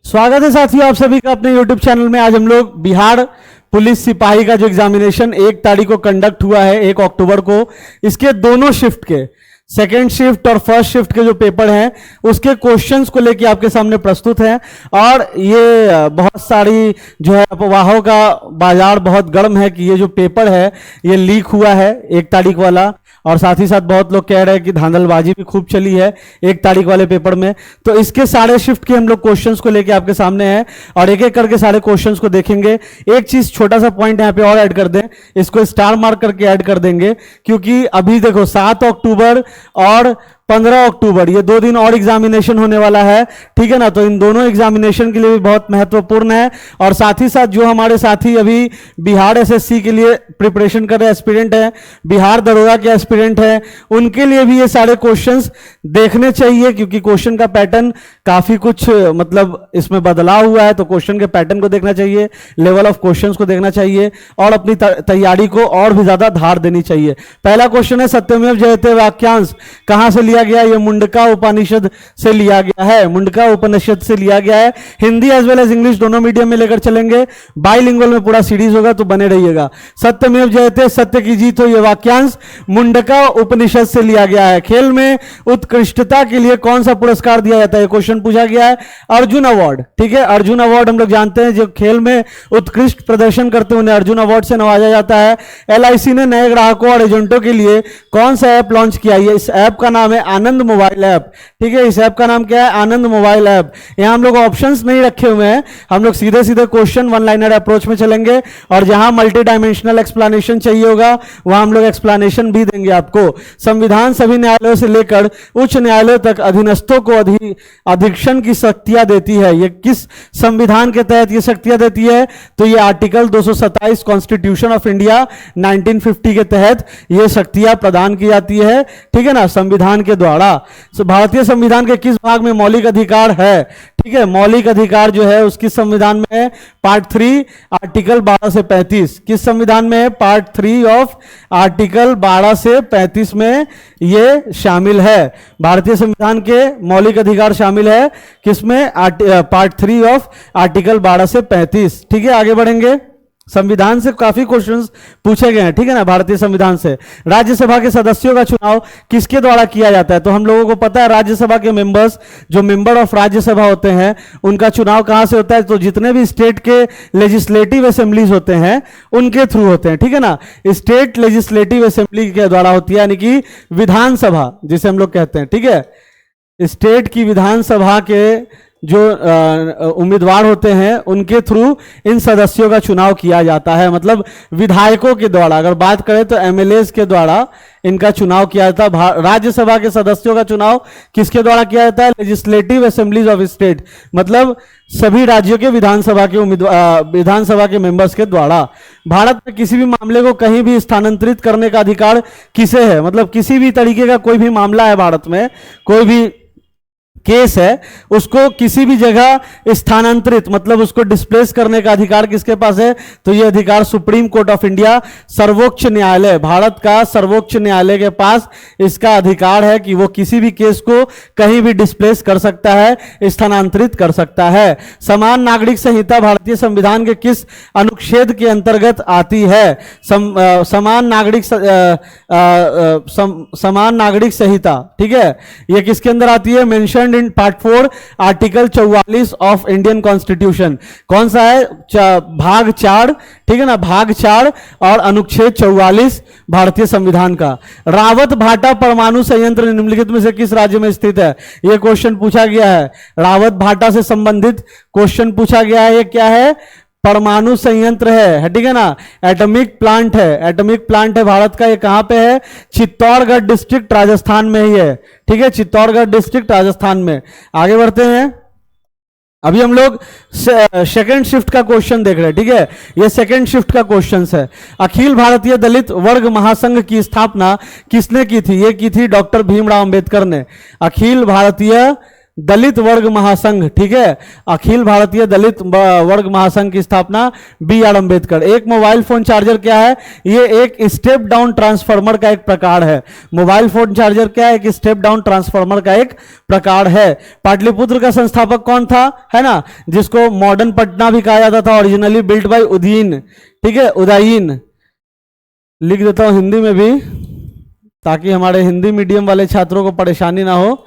स्वागत है साथियों आप सभी का अपने YouTube चैनल में। आज हम लोग बिहार पुलिस सिपाही का जो एग्जामिनेशन 1 तारीख को कंडक्ट हुआ है 1 अक्टूबर को, इसके दोनों शिफ्ट के सेकेंड शिफ्ट और फर्स्ट शिफ्ट के जो पेपर हैं उसके क्वेश्चंस को लेके आपके सामने प्रस्तुत हैं। और ये बहुत सारी जो है अफवाहों का बाजार बहुत गर्म है कि ये जो पेपर है ये लीक हुआ है 1 तारीख वाला, और साथ ही साथ बहुत लोग कह रहे हैं कि धांधलबाजी भी खूब चली है 1 तारीख वाले पेपर में। तो इसके सारे शिफ्ट के हम लोग क्वेश्चंस को लेके आपके सामने हैं और एक एक करके सारे क्वेश्चंस को देखेंगे। एक चीज छोटा सा पॉइंट यहाँ पे और ऐड कर दें, इसको स्टार मार्क करके ऐड कर देंगे, क्योंकि अभी देखो 7 अक्टूबर और 15 अक्टूबर ये 2 दिन और एग्जामिनेशन होने वाला है, ठीक है ना। तो इन दोनों एग्जामिनेशन के लिए भी बहुत महत्वपूर्ण है। और साथ ही साथ जो हमारे साथी अभी बिहार एसएससी के लिए प्रिपरेशन कर रहे एस्पिरेंट है, बिहार दरोगा के एस्पिरेंट है, उनके लिए भी ये सारे क्वेश्चंस देखने चाहिए, क्योंकि क्वेश्चन का पैटर्न काफी कुछ मतलब इसमें बदलाव हुआ है। तो क्वेश्चन के पैटर्न को देखना चाहिए, लेवल ऑफ क्वेश्चंस को देखना चाहिए और अपनी तैयारी को और भी ज्यादा धार देनी चाहिए। पहला क्वेश्चन है सत्यमेव जयते वाक्यांश कहां से लिया गया? ये मुंडका उपनिषद से लिया गया है, मुंडका उपनिषद से लिया गया है। Hindi as well as English दोनों मीडियम में लेकर चलेंगे, बाइलिंगुअल में पूरा सीरीज होगा, तो बने रहिएगा। सत्यमेव जयते सत्य की जीत हो, ये वाक्यांश मुंडका उपनिषद से लिया गया है। खेल में उत्कृष्टता के लिए कौन सा पुरस्कार दिया जाता है? क्वेश्चन पूछा गया है। अर्जुन अवार्ड, ठीक है, अर्जुन अवार्ड हम लोग जानते हैं, जो खेल में उत्कृष्ट प्रदर्शन करते हैं उन्हें अर्जुन अवार्ड से नवाजा जाता है। एलआईसी ने नए ग्राहकों और एजेंटों के लिए कौन सा ऐप लॉन्च किया है? इस ऐप का नाम है आनंद मोबाइल ऐप, ठीक है। इस ऐप का नाम क्या है? आनंद मोबाइल ऐप। यहां हम लोग ऑप्शंस नहीं रखे हुए हैं, हम लोग सीधे सीधे क्वेश्चन वन लाइनर अप्रोच में चलेंगे और जहां मल्टी डायमेंशनल एक्सप्लेनेशन चाहिए होगा वहां हम लोग एक्सप्लेनेशन भी देंगे आपको। संविधान सभी न्यायालयों से लेकर उच्च न्यायालय तक अधीनस्थों को अधीक्षण की शक्तियां देती है। ये किस संविधान के तहत ये शक्तियां देती है? तो ये आर्टिकल 227 कॉन्स्टिट्यूशन ऑफ इंडिया 1950 के तहत ये शक्तियां प्रदान की जाती है, ठीक है ना, संविधान के द्वारा। भारतीय संविधान के किस भाग में मौलिक अधिकार है? ठीक है, मौलिक अधिकार जो है उसकी संविधान में है पार्ट 3 आर्टिकल 12 से 35। किस संविधान में है? पार्ट 3 ऑफ आर्टिकल 12 से 35 में ये शामिल है। भारतीय संविधान के मौलिक अधिकार शामिल है किसमें? पार्ट 3 ऑफ आर्टिकल 12 से 35, ठीक है। आगे बढ़ेंगे। संविधान से काफी क्वेश्चंस पूछे गए हैं, ठीक है ना, भारतीय संविधान से। राज्यसभा के सदस्यों का चुनाव किसके द्वारा किया जाता है? तो हम लोगों को पता है राज्यसभा के मेंबर्स, जो मेंबर ऑफ राज्यसभा होते हैं, उनका चुनाव कहां से होता है? तो जितने भी स्टेट के लेजिस्लेटिव असेंबलीज होते हैं उनके थ्रू होते हैं, ठीक है ना। स्टेट लेजिस्लेटिव असेंबली के द्वारा होती है, यानी कि विधानसभा जिसे हम लोग कहते हैं, ठीक है। स्टेट की विधानसभा के जो उम्मीदवार होते हैं उनके थ्रू इन सदस्यों का चुनाव किया जाता है, मतलब विधायकों के द्वारा। अगर बात करें तो एमएलएस के द्वारा इनका चुनाव किया जाता है। राज्यसभा के सदस्यों का चुनाव किसके द्वारा किया जाता है? लेजिस्लेटिव असेंबलीज ऑफ स्टेट, मतलब सभी राज्यों के विधानसभा के विधानसभा के मेंबर्स के द्वारा। भारत में किसी भी मामले को कहीं भी स्थानांतरित करने का अधिकार किसे है? मतलब किसी भी तरीके का कोई भी मामला है भारत में, कोई भी केस है, उसको किसी भी जगह स्थानांतरित मतलब उसको डिस्प्लेस करने का अधिकार किसके पास है? तो यह अधिकार सुप्रीम कोर्ट ऑफ इंडिया, सर्वोच्च न्यायालय, भारत का सर्वोच्च न्यायालय के पास इसका अधिकार है कि वो किसी भी केस को कहीं भी डिस्प्लेस कर सकता है, स्थानांतरित कर सकता है। समान नागरिक संहिता भारतीय संविधान के किस अनुच्छेद के अंतर्गत आती है? समान नागरिक संहिता, ठीक है, यह किसके अंदर आती है? Mention in part 4 article 44 of Indian constitution. कौन सा है? भाग 4, ठीक है ना, भाग 4 और अनुच्छेद 44 भारतीय संविधान का। रावत भाटा परमाणु संयंत्र निम्नलिखित में से किस राज्य में स्थित है? यह क्वेश्चन पूछा गया है, रावत भाटा से संबंधित क्वेश्चन पूछा गया है। ये क्या है? परमाणु संयंत्र है, ठीक है ना, एटॉमिक प्लांट है, एटॉमिक प्लांट है भारत का। ये कहां पे है? चित्तौड़गढ़ डिस्ट्रिक्ट राजस्थान में ही है, ठीक है, चित्तौड़गढ़ डिस्ट्रिक्ट राजस्थान में। आगे बढ़ते हैं। अभी हम लोग सेकंड शिफ्ट का क्वेश्चन देख रहे हैं, ठीक है, ये सेकंड शिफ्ट का क्वेश्चन है। अखिल भारतीय दलित वर्ग महासंघ की स्थापना किसने की थी? ये की थी डॉक्टर भीमराव अंबेडकर ने। अखिल भारतीय दलित वर्ग महासंघ, ठीक है, अखिल भारतीय दलित वर्ग महासंघ की स्थापना बी आर अंबेडकर। एक मोबाइल फोन चार्जर क्या है? ये एक स्टेप डाउन ट्रांसफार्मर का एक प्रकार है। मोबाइल फोन चार्जर क्या है? एक स्टेप डाउन ट्रांसफार्मर का एक प्रकार है। पाटलिपुत्र का संस्थापक कौन था? है ना, जिसको मॉडर्न पटना भी कहा जाता था, ओरिजिनली बिल्ट बाय उदयीन, ठीक है, उदयीन। लिख देता हूं हिंदी में भी ताकि हमारे हिंदी मीडियम वाले छात्रों को परेशानी ना हो।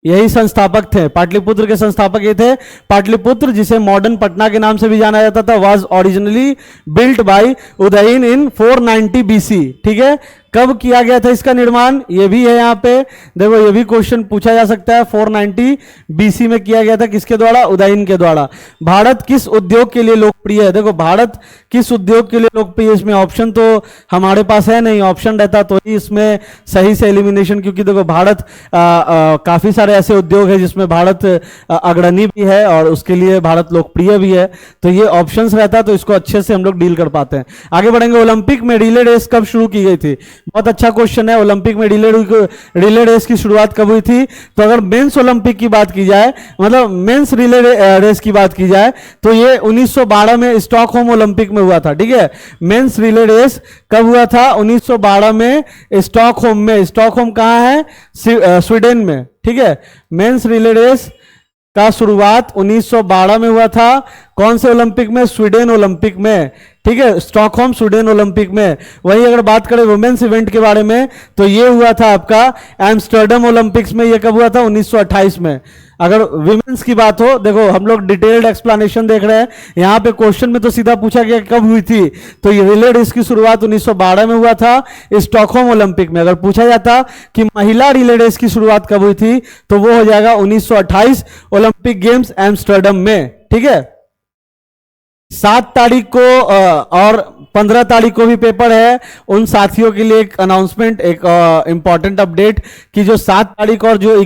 यही संस्थापक थे, पाटलिपुत्र के संस्थापक ये थे। पाटलिपुत्र, जिसे मॉडर्न पटना के नाम से भी जाना जाता था, was originally built by Udayin in 490 BC, ठीक है। कब किया गया था इसका निर्माण? ये भी है यहाँ पे, देखो ये भी क्वेश्चन पूछा जा सकता है। 490 बीसी में किया गया था, किसके द्वारा? उदयीन के द्वारा। भारत किस उद्योग के लिए लोकप्रिय है? देखो भारत किस उद्योग के लिए लोकप्रिय, इसमें ऑप्शन तो हमारे पास है नहीं, ऑप्शन रहता तो ही इसमें सही से एलिमिनेशन, क्योंकि देखो भारत काफी सारे ऐसे उद्योग है जिसमें भारत अग्रणी भी है और उसके लिए भारत लोकप्रिय भी है, तो ये ऑप्शंस रहता तो इसको अच्छे से हम लोग डील कर पाते हैं। आगे बढ़ेंगे। ओलंपिक में रिले रेस कब शुरू की गई थी? बहुत अच्छा क्वेश्चन है। ओलंपिक में रिले रेस की शुरुआत कब हुई थी? तो अगर मेंस ओलंपिक की बात की जाए, मतलब मेंस रिले रेस की बात की जाए, तो ये 1912 में स्टॉकहोम ओलंपिक में हुआ था, ठीक है। मेंस रिले रेस कब हुआ था? 1912 में स्टॉकहोम में। स्टॉकहोम कहाँ है? स्वीडन में, ठीक है। मेंस रिले रेस का शुरुआत 1912 में हुआ था। कौन से ओलंपिक में? स्वीडन ओलंपिक में, ठीक है, स्टॉकहोम स्वीडन ओलंपिक में। वहीं अगर बात करें वुमेन्स इवेंट के बारे में, तो ये हुआ था आपका एम्स्टर्डम ओलंपिक्स में। ये कब हुआ था? 1928 में। अगर विमेंस की बात हो, देखो हम लोग डिटेल्ड एक्सप्लेनेशन देख रहे हैं, यहाँ पे क्वेश्चन में तो सीधा पूछा गया कब हुई थी, तो ये रिले रेस की शुरुआत 1912 में हुआ था स्टॉकहोम ओलंपिक में। अगर पूछा जाता कि महिला रिले रेस की शुरुआत कब हुई थी, तो वो हो जाएगा 1928 ओलंपिक गेम्स एम्स्टर्डम में, ठीक है। 7 तारीख को और 15 तारीख को भी पेपर है। उन साथियों के लिए एक अनाउंसमेंट, एक इंपॉर्टेंट अपडेट कि जो 7 तारीख और जो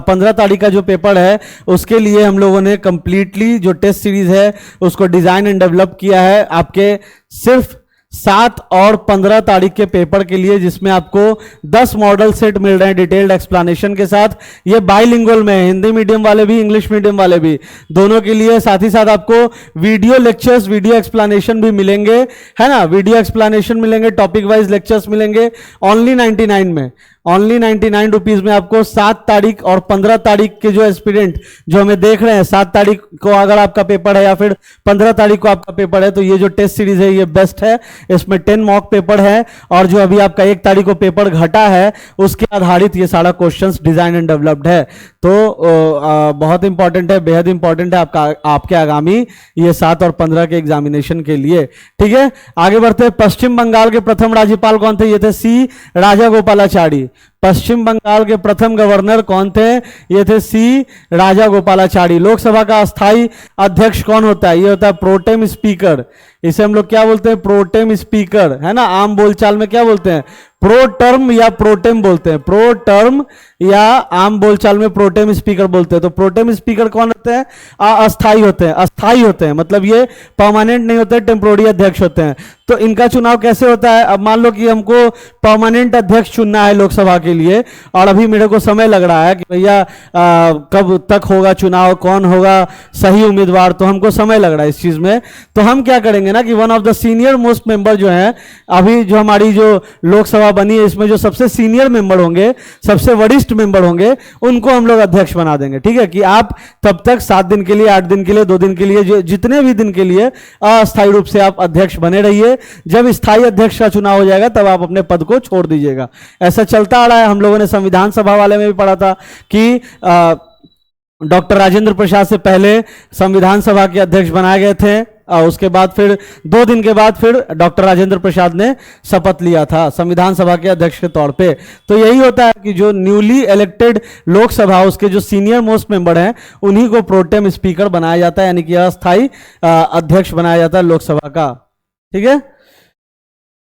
15 तारीख का जो पेपर है, उसके लिए हम लोगों ने कंप्लीटली जो टेस्ट सीरीज है उसको डिजाइन एंड डेवलप किया है आपके सिर्फ 7 और 15 तारीख के पेपर के लिए, जिसमें आपको 10 मॉडल सेट मिल रहे हैं डिटेल्ड एक्सप्लेनेशन के साथ। ये बाइलिंगुअल में है, हिंदी मीडियम वाले भी इंग्लिश मीडियम वाले भी, दोनों के लिए। साथ ही साथ आपको वीडियो लेक्चर्स, वीडियो एक्सप्लेनेशन भी मिलेंगे, है ना, वीडियो एक्सप्लेनेशन मिलेंगे, टॉपिक वाइज लेक्चर्स मिलेंगे। ओनली 99 में, ओनली 99 रुपीज में आपको 7 तारीख और 15 तारीख के जो एस्पिरेंट जो हमें देख रहे हैं, 7 तारीख को अगर आपका पेपर है या फिर 15 तारीख को आपका पेपर है, तो ये जो टेस्ट सीरीज है ये बेस्ट है। इसमें 10 मॉक पेपर है और जो अभी आपका 1 तारीख को पेपर घटा है उसके आधारित ये सारा क्वेश्चंस डिजाइन एंड डेवलप्ड है। तो बहुत इंपॉर्टेंट है, बेहद इंपॉर्टेंट है आपके आगामी ये 7 और 15 के एग्जामिनेशन के लिए, ठीक है। आगे बढ़ते हैं। पश्चिम बंगाल के प्रथम राज्यपाल कौन थे? ये थे सी राजागोपालाचारी। पश्चिम बंगाल के प्रथम गवर्नर कौन थे? ये थे सी राजागोपालाचारी। लोकसभा का अस्थाई अध्यक्ष कौन होता है? ये होता है प्रोटेम स्पीकर। इसे हम लोग क्या बोलते हैं? प्रोटेम स्पीकर, है ना। आम बोलचाल में क्या बोलते हैं? प्रो टर्म या प्रोटेम बोलते हैं, प्रो टर्म या आम बोलचाल में प्रोटेम स्पीकर बोलते हैं। तो प्रोटेम स्पीकर कौन होते हैं? अस्थाई होते हैं। अस्थाई होते हैं मतलब ये परमानेंट नहीं होते, टेम्पोररी अध्यक्ष होते हैं। तो इनका चुनाव कैसे होता है? अब मान लो कि हमको परमानेंट अध्यक्ष चुनना है लोकसभा के लिए, और अभी मेरे को समय लग रहा है कि भैया कब तक होगा चुनाव, कौन होगा सही उम्मीदवार, तो हमको समय लग रहा है इस चीज में। तो हम क्या करेंगे ना कि one of the senior most member जो है, अभी जो हमारी जो लोकसभा बनी है, इसमें जो सबसे सीनियर मेंबर होंगे, सबसे वरिष्ठ मेंबर होंगे, उनको हम लोग अध्यक्ष बना देंगे, ठीक है। कि आप तब तक 7 दिन के लिए, 8 दिन के लिए, 2 दिन के लिए, जितने भी दिन के लिए अस्थायी रूप से आप अध्यक्ष बने रहिए। जब स्थायी अध्यक्ष का चुनाव हो जाएगा तब आप अपने पद को छोड़ दीजिएगा। ऐसा चलता आ रहा है। हम लोगों ने संविधान सभा वाले में भी पढ़ा था कि डॉक्टर राजेंद्र प्रसाद से पहले संविधान सभा के अध्यक्ष बनाए गए थे, उसके बाद फिर 2 दिन के बाद फिर डॉक्टर राजेंद्र प्रसाद ने शपथ लिया था संविधान सभा के अध्यक्ष के तौर पे। तो यही होता है कि जो न्यूली इलेक्टेड लोकसभा, उसके जो सीनियर मोस्ट मेंबर हैं, उन्हीं को प्रोटेम स्पीकर बनाया जाता है, यानी कि अस्थायी अध्यक्ष बनाया जाता है लोकसभा का, ठीक है।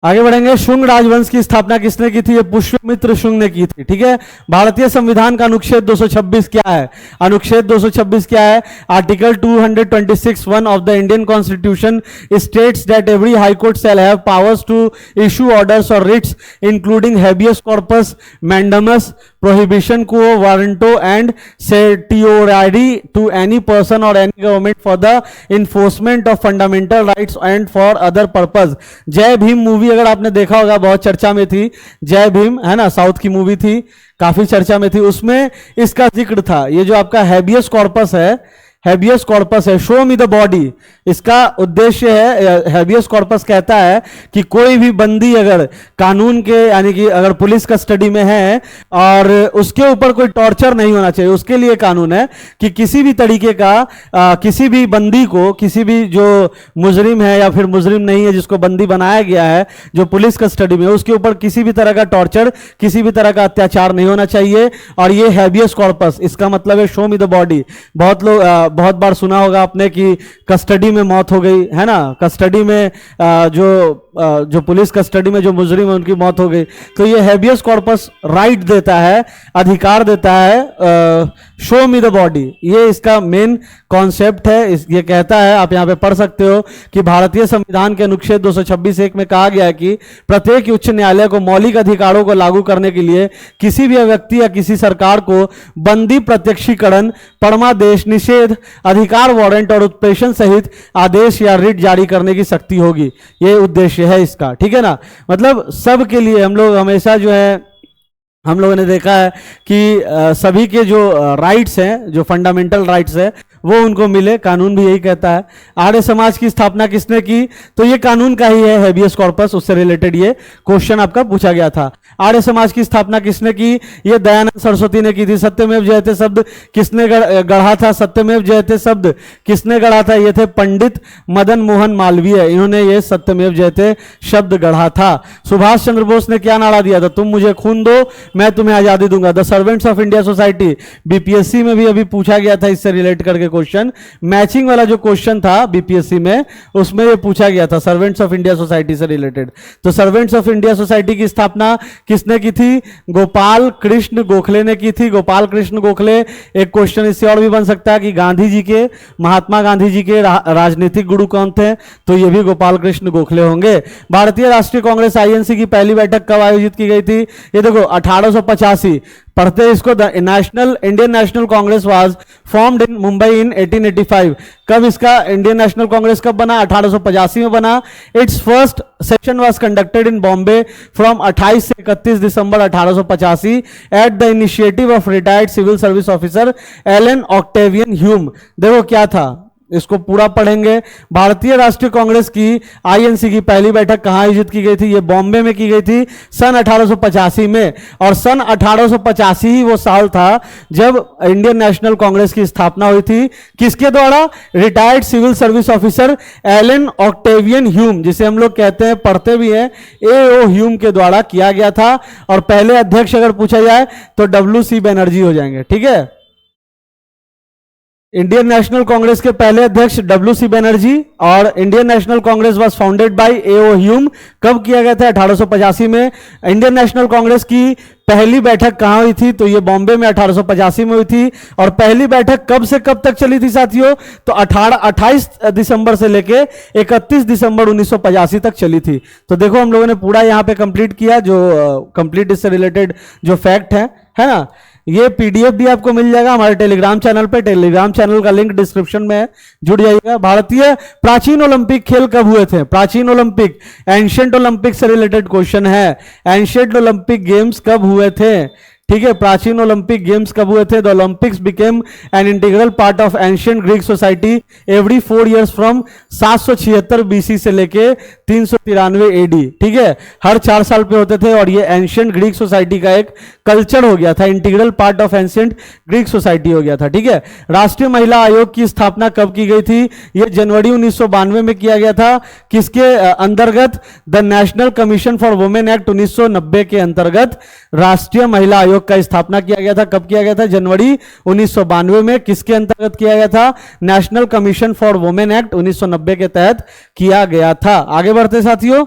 आगे बढ़ेंगे। शुंग राजवंश की स्थापना किसने की थी? ये पुष्यमित्र शुंग ने की थी, ठीक है। भारतीय संविधान का अनुच्छेद 226 क्या है? अनुच्छेद 226 क्या है? Article 226(1) of the Indian constitution states that every high court shall have powers to issue orders or writs including habeas corpus, mandamus, prohibition quo warranto and certiorari to any person or any government for the enforcement of fundamental rights and for other purpose. Jai Bhim movie अगर आपने देखा होगा, बहुत चर्चा में थी, जय भीम है ना, साउथ की मूवी थी, काफी चर्चा में थी, उसमें इसका जिक्र था। ये जो आपका हैबियस कॉर्पस है, हैबियस कॉर्पस है, शो मी द बॉडी, इसका उद्देश्य है, हैबियस कॉर्पस कहता है कि कोई भी बंदी अगर कानून के यानी कि अगर पुलिस कस्टडी में है और उसके ऊपर कोई टॉर्चर नहीं होना चाहिए, उसके लिए कानून है कि किसी भी तरीके का किसी भी बंदी को, किसी भी जो मुजरिम है या फिर मुजरिम नहीं है जिसको बंदी बनाया गया है जो पुलिस कस्टडी में, उसके ऊपर किसी भी तरह का टॉर्चर, किसी भी तरह का अत्याचार नहीं होना चाहिए। और ये हैबियस कॉर्पस, इसका मतलब है शो मी द बॉडी। बहुत लोग बहुत बार सुना होगा आपने कि कस्टडी में मौत हो गई है ना, कस्टडी में जो पुलिस कस्टडी में जो मुजरिम है उनकी मौत हो गई। तो ये हैबियस कॉर्पस राइट देता है, अधिकार देता है शो मी द बॉडी, ये इसका मेन कॉन्सेप्ट है। ये कहता है, आप यहां पे पढ़ सकते हो कि भारतीय संविधान के अनुच्छेद 226(1) में कहा गया है कि प्रत्येक उच्च न्यायालय को मौलिक अधिकारों को लागू करने के लिए किसी भी व्यक्ति या किसी सरकार को बंदी प्रत्यक्षीकरण, परमादेश, निषेध, अधिकार, वारंट और उत्प्रेषण सहित आदेश या रिट जारी करने की शक्ति होगी। ये उद्देश्य है इसका, ठीक है ना। मतलब सब के लिए हम लोग हमेशा जो है, हम लोगों ने देखा है कि सभी के जो राइट्स हैं, जो फंडामेंटल राइट्स है, वो उनको मिले, कानून भी यही कहता है। आर्य समाज की स्थापना किसने की? तो ये कानून का ही है, हैबियस कॉर्पस, उससे रिलेटेड ये क्वेश्चन आपका पूछा गया था। आर्य समाज की स्थापना किसने की? ये दयानंद सरस्वती ने की थी। सत्यमेव जयते शब्द किसने गढ़ा था? सत्यमेव जयते शब्द किसने गढ़ा था? ये थे पंडित मदन मोहन मालवीय, इन्होंने ये सत्यमेव जयते शब्द गढ़ा था। सुभाष चंद्र बोस ने क्या नारा दिया था? तुम मुझे खून दो, मैं तुम्हें आजादी दूंगा। The servants of India society, BPSC में भी अभी पूछा गया था इससे रिलेट करके क्वेश्चन, मैचिंग वाला जो क्वेश्चन था बीपीएससी में, उसमें ये पूछा गया था सर्वेंट्स ऑफ इंडिया सोसाइटी से रिलेटेड। तो सर्वेंट्स ऑफ इंडिया सोसाइटी की स्थापना किसने की थी? गोपाल कृष्ण गोखले ने की थी। गोपाल कृष्ण गोखले, एक क्वेश्चन इससे और भी बन सकता है कि गांधी जी के, महात्मा गांधी जी के राजनीतिक गुरु कौन थे? तो ये भी गोपाल कृष्ण गोखले होंगे। भारतीय राष्ट्रीय कांग्रेस आईएनसी की पहली बैठक कब आयोजित की गई थी? ये देखो 1885, पढ़ते इसको, the national Indian National Congress was formed in Mumbai in 1885। कब इसका इंडियन नेशनल कांग्रेस कब बना? 1885 में बना। Its first session was conducted in Bombay from 28 से 31 दिसंबर 1885 at the initiative of retired civil service officer Allan Octavian Hume. देखो क्या था, इसको पूरा पढ़ेंगे। भारतीय राष्ट्रीय कांग्रेस की आईएनसी की पहली बैठक कहां आयोजित की गई थी? ये बॉम्बे में की गई थी सन 1885 में। और सन 1885 ही वो साल था जब इंडियन नेशनल कांग्रेस की स्थापना हुई थी। किसके द्वारा? Retired civil service officer Allan Octavian Hume, जिसे हम लोग कहते हैं, पढ़ते भी हैं, एओ ह्यूम के द्वारा किया गया था। और पहले अध्यक्ष अगर पूछा जाए तो WC बनर्जी हो जाएंगे, ठीक है। इंडियन नेशनल कांग्रेस के पहले अध्यक्ष WC बनर्जी, और Indian National Congress was founded by AO Hume. कब किया गया था? 1885 में। इंडियन नेशनल कांग्रेस की पहली बैठक कहां हुई थी? तो ये बॉम्बे में 1885 में हुई थी। और पहली बैठक कब से कब तक चली थी साथियों? तो 28 दिसंबर से लेके 31 दिसंबर 1985 तक चली थी। तो देखो हम लोगों ने पूरा यहां पे कंप्लीट किया, जो कंप्लीट इससे रिलेटेड जो फैक्ट है ना। ये पीडीएफ भी आपको मिल जाएगा हमारे टेलीग्राम चैनल पे, टेलीग्राम चैनल का लिंक डिस्क्रिप्शन में है, जुड़ जाइएगा। भारतीय प्राचीन ओलंपिक खेल कब हुए थे? प्राचीन ओलंपिक, एंशिएंट ओलंपिक से रिलेटेड क्वेश्चन है। एंशिएंट ओलंपिक गेम्स कब हुए थे? ठीक है, प्राचीन ओलंपिक गेम्स कब हुए थे? The Olympics became an integral part of ancient Greek society every 4 years from 776 BC से लेके 393 AD। ठीक है, हर 4 साल पे होते थे और ये एंशिएंट ग्रीक सोसाइटी का एक कल्चर हो गया था, integral part of ancient Greek society हो गया था। ठीक है, राष्ट्रीय महिला आयोग की स्थापना कब की गई थी? ये जनवरी 1992 में किया गया था। किसके अंतर्गत? The national commission for women act 1990 के अंतर्गत राष्ट्रीय महिला आयोग का स्थापना किया गया था। कब किया गया था? जनवरी 1992 में। किसके अंतर्गत किया गया था? National commission for women act 1990 के तहत किया गया था। आगे बढ़ते साथियों,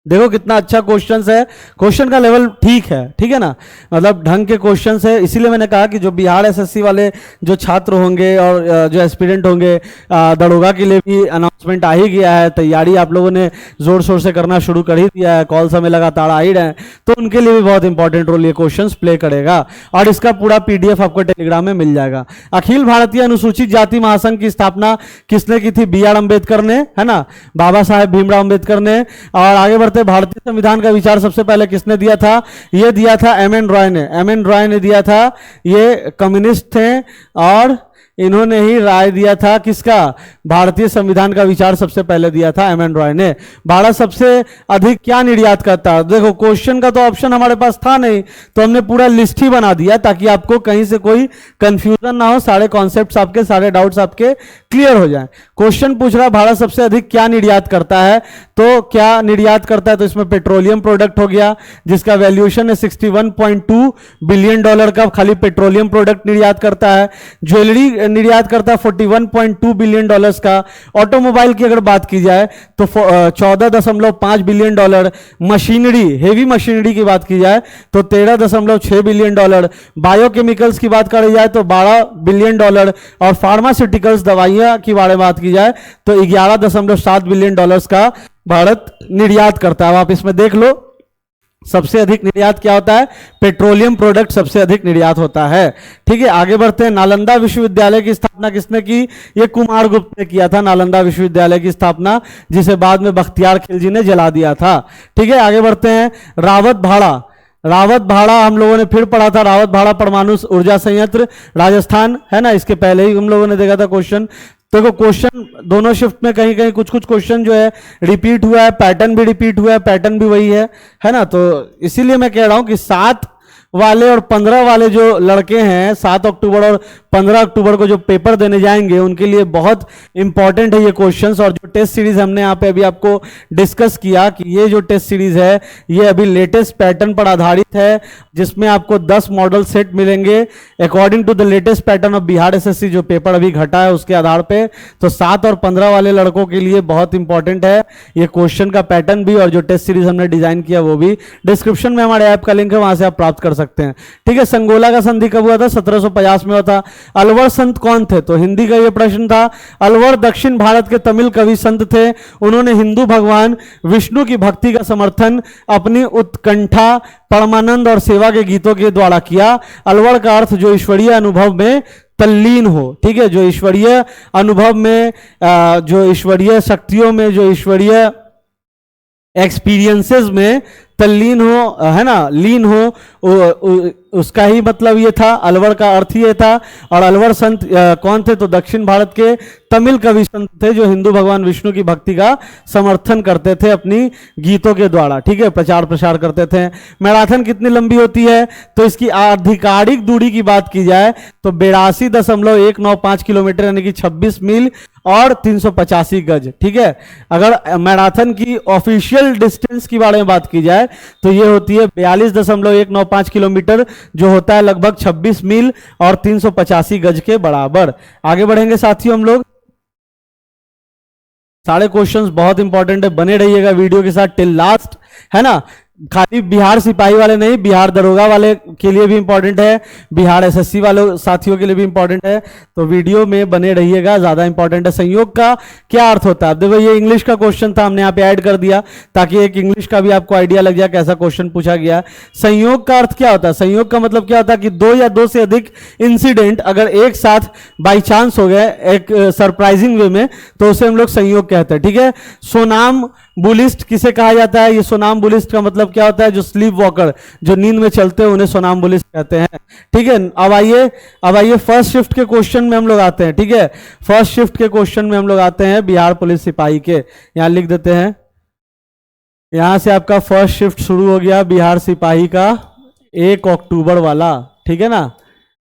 देखो कितना अच्छा क्वेश्चन है, क्वेश्चन का लेवल ठीक है ना, मतलब ढंग के क्वेश्चन है। इसीलिए मैंने कहा कि जो बिहार एसएससी वाले जो छात्र होंगे और जो एस्पिरेंट होंगे, दरोगा के लिए भी अनाउंसमेंट आ ही गया है, तैयारी आप लोगों ने जोर शोर से करना शुरू कर ही दिया है, कॉल समय लगातार आ ही रहे हैं, तो उनके लिए भी बहुत इंपॉर्टेंट रोल ये क्वेश्चन प्ले करेगा। और इसका पूरा पीडीएफ आपको टेलीग्राम में मिल जाएगा। अखिल भारतीय अनुसूचित जाति महासंघ की स्थापना किसने की थी? बी आर अम्बेडकर ने, है ना, बाबा साहेब भीमराव अम्बेडकर ने। और आगे बढ़ते, भारतीय संविधान का विचार सबसे पहले किसने दिया था? ये दिया था एम एन रॉय ने, एम एन रॉय ने दिया था। ये कम्युनिस्ट थे और इन्होंने ही राय दिया था किसका? भारतीय संविधान का विचार सबसे पहले दिया था एम एन रॉय ने। भारत सबसे अधिक क्या निर्यात करता है? देखो क्वेश्चन का तो ऑप्शन हमारे पास था नहीं, तो हमने पूरा लिस्ट ही बना दिया ताकि आपको कहीं से कोई कंफ्यूजन ना हो, सारे कॉन्सेप्ट्स आपके, सारे डाउट्स आपके क्लियर हो जाएं। क्वेश्चन पूछ रहा भारत सबसे अधिक क्या निर्यात करता है, तो क्या निर्यात करता है? तो इसमें पेट्रोलियम प्रोडक्ट हो गया, जिसका वैल्यूएशन है 61.2 बिलियन डॉलर का, खाली पेट्रोलियम प्रोडक्ट निर्यात करता है। ज्वेलरी निर्यात करता है 41.2 बिलियन डॉलर्स का। ऑटोमोबाइल की अगर बात की जाए तो 14.5 billion dollar. Machinery, heavy machinery की बात की जाए तो 13.6 बिलियन डॉलर। बायोकेमिकल्स की बात करी जाए तो 12 बिलियन डॉलर। और फार्मास्यूटिकल्स, दवाइयां की बात की जाए तो 11.7 बिलियन डॉलर्स का भारत निर्यात करता है। आप इसमें देख लो सबसे अधिक निर्यात क्या होता है? पेट्रोलियम प्रोडक्ट सबसे अधिक निर्यात होता है। ठीक है, आगे बढ़ते हैं। नालंदा विश्वविद्यालय की स्थापना किसने की? ये कुमार गुप्त ने किया था, नालंदा विश्वविद्यालय की स्थापना, जिसे बाद में बख्तियार खिलजी ने जला दिया था। ठीक है, आगे बढ़ते हैं। रावत भाड़ा, रावत भाड़ा हम लोगों ने फिर पढ़ा था। रावत भाड़ा परमाणु ऊर्जा संयंत्र राजस्थान, है ना, इसके पहले ही हम लोगों ने देखा था क्वेश्चन। देखो क्वेश्चन दोनों शिफ्ट में कहीं कहीं कुछ कुछ क्वेश्चन जो है रिपीट हुआ है, पैटर्न भी रिपीट हुआ है, पैटर्न भी वही है ना। तो इसीलिए मैं कह रहा हूं कि 7 वाले और 15 वाले जो लड़के हैं, 7 अक्टूबर और 15 अक्टूबर को जो पेपर देने जाएंगे, उनके लिए बहुत इंपॉर्टेंट है ये क्वेश्चंस। और जो टेस्ट सीरीज हमने यहाँ पे अभी आपको डिस्कस किया कि ये जो टेस्ट सीरीज है ये अभी लेटेस्ट पैटर्न पर आधारित है, जिसमें आपको 10 मॉडल सेट मिलेंगे according to the latest pattern of Bihar SSC, जो पेपर अभी घटा है उसके आधार पे। तो 7 और 15 वाले लड़कों के लिए बहुत इंपॉर्टेंट है ये क्वेश्चन का पैटर्न भी, और जो टेस्ट सीरीज हमने डिजाइन किया वो भी। डिस्क्रिप्शन में हमारे ऐप का लिंक है, वहां से आप प्राप्त कर सकते हैं। ठीक है, संगोला का संधि कब हुआ था? 1750 में हुआ था। अलवर संत कौन थे? तो हिंदी का ये प्रश्न था। अलवर दक्षिण भारत के तमिल कवि संत थे। उन्होंने हिंदू भगवान विष्णु की भक्ति का समर्थन अपनी उत्कंठा, परमानंद और सेवा के गीतों के द्वारा किया। अलवर का अर्थ जो ईश्वरीय अनुभव में तल्लीन हो। ठीक है, जो ईश्वरीय अनुभव में, जो ईश्वरीय शक्तियों में, जो ईश्वरीय एक्सपीरियंसेस में तल्लीन हो, है ना, लीन हो, उसका ही मतलब ये था। अलवर का अर्थ ही ये था। और अलवर संत कौन थे? तो दक्षिण भारत के तमिल कवि संत थे, जो हिंदू भगवान विष्णु की भक्ति का समर्थन करते थे अपनी गीतों के द्वारा। ठीक है, प्रचार प्रसार करते थे। मैराथन कितनी लंबी होती है? तो इसकी आधिकारिक दूरी की बात की जाए तो 82.195 किलोमीटर, यानी कि 26 मील और 385 गज। ठीक है, अगर मैराथन की ऑफिशियल डिस्टेंस की बारे में बात की जाए तो ये होती है 42.195 किलोमीटर, जो होता है लगभग 26 मील और 385 गज के बराबर। आगे बढ़ेंगे साथियों हम लोग। सारे क्वेश्चंस बहुत इंपॉर्टेंट है, बने रहिएगा वीडियो के साथ टिल लास्ट, है ना। खाली बिहार सिपाही वाले नहीं, बिहार दरोगा वाले के लिए भी इंपॉर्टेंट है, बिहार एसएससी वाले साथियों के लिए भी इंपॉर्टेंट है। तो वीडियो में बने रहिएगा, ज्यादा इंपॉर्टेंट है। संयोग का क्या अर्थ होता है? देखो ये इंग्लिश का क्वेश्चन था, हमने यहाँ पे ऐड कर दिया ताकि एक इंग्लिश का भी आपको आइडिया लग जाए कैसा क्वेश्चन पूछा गया। संयोग का अर्थ क्या होता है? संयोग का मतलब क्या होता है कि 2 या 2 से अधिक इंसिडेंट अगर एक साथ बाई चांस हो गए एक सरप्राइजिंग वे में, तो उसे हम लोग संयोग कहते हैं। ठीक है, सोनाम बुलिस्ट किसे कहा जाता है? ये सोनाम बुलिस्ट का मतलब क्या होता है? जो स्लीप वॉकर, जो नींद में चलते हैं, उन्हें सोनाम बुलिस्ट कहते हैं। ठीक है, अब आइए फर्स्ट शिफ्ट के क्वेश्चन में हम लोग आते हैं। ठीक है, फर्स्ट शिफ्ट के क्वेश्चन में हम लोग आते हैं बिहार पुलिस सिपाही के। यहां लिख देते हैं, यहां से आपका फर्स्ट शिफ्ट शुरू हो गया बिहार सिपाही का 1 अक्टूबर वाला। ठीक है ना,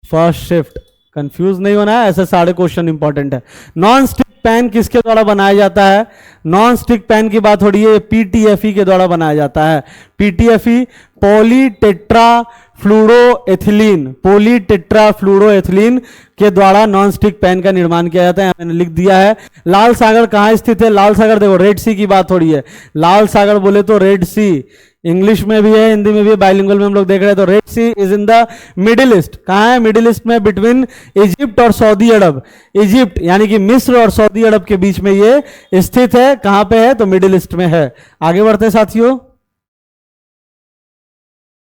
फर्स्ट शिफ्ट, कंफ्यूज नहीं होना है, ऐसे सारे क्वेश्चन इंपॉर्टेंट है। नॉन स्टिक पैन किसके द्वारा बनाया जाता है? नॉन स्टिक पैन की बात हो रही है, पीटीएफई के द्वारा बनाया जाता है। पीटीएफई पॉलीटेट्राफ्लूरोएथिलीन के द्वारा नॉन स्टिक पेन का निर्माण किया जाता है, मैंने लिख दिया है। लाल सागर कहाँ स्थित है? लाल सागर देखो रेड सी की बात हो रही है, लाल सागर बोले तो रेड सी, इंग्लिश में भी है हिंदी में भी है, बाइलिंगुअल में हम लोग देख रहे हैं। तो Red Sea is in the Middle East. कहाँ है? मिडिल ईस्ट में, बिटवीन इजिप्ट और सऊदी अरब। इजिप्ट यानी कि मिस्र और सऊदी अरब के बीच में ये स्थित है। कहां पे है? तो मिडिल ईस्ट में है। आगे बढ़ते हैं साथियों।